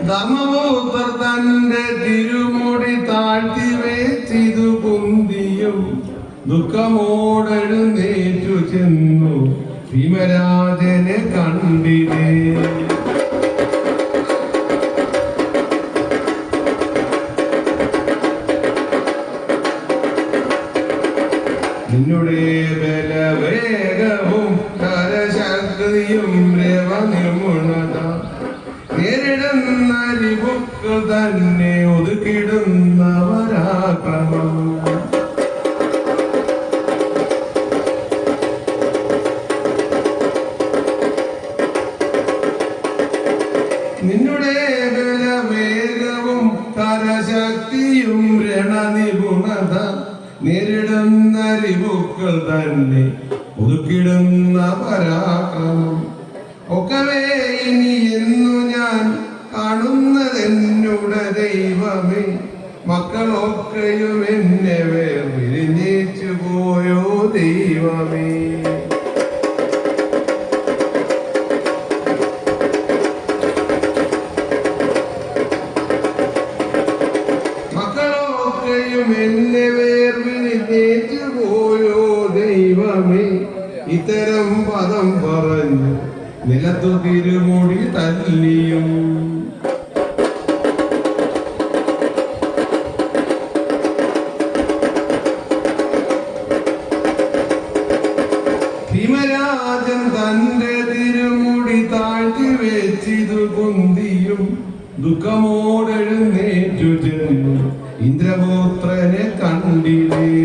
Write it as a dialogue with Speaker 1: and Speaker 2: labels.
Speaker 1: ധർമ്മപുത്രർ തന്റെ തിരുമുടി താഴ്ത്തി വെച്ചിതു കുന്തിയും ദുഃഖമോടെഴുന്നേറ്റു ചെന്നു ഭീമരാജനെ കണ്ടിതേ. നിന്നുടെ ബലവേഗവും കരശക്തിയും രവനിർമുണത നേരിടുന്ന രിപുക്കൾ തന്നെ ഒതുക്കിടുന്ന പരാക്രമം. നിന്നുടെ ബലവേഗവും കരശക്തിയും രണനിപുണത നേരിടുന്ന രിപുക്കൾ തന്നെ ഒതുക്കിടുന്ന പരാക്രമം. ഒക്കവേ ഇനി എന്നു ഞാൻ കാണുന്നതെന്നുടെ ദൈവമേ, മക്കളൊക്കെയും എന്നെ വേർപിരിഞ്ഞേച്ചു പോയോ ദൈവമേ. മക്കളൊക്കെയും എന്നെ വേർപിരിഞ്ഞേച്ചു പോയോ ദൈവമേ. ഇത്തരം പദം പറഞ്ഞു നിലത്തു തിരുമുടി തല്ലിയും. ഭീമരാജൻ തന്റെ തിരുമുടി താഴ്ത്തി വെച്ചിതു കുന്തിയും ദുഃഖമോടെഴുന്നേറ്റു ചെന്നു ഇന്ദ്രപുത്രനെ കണ്ടില്ലേ.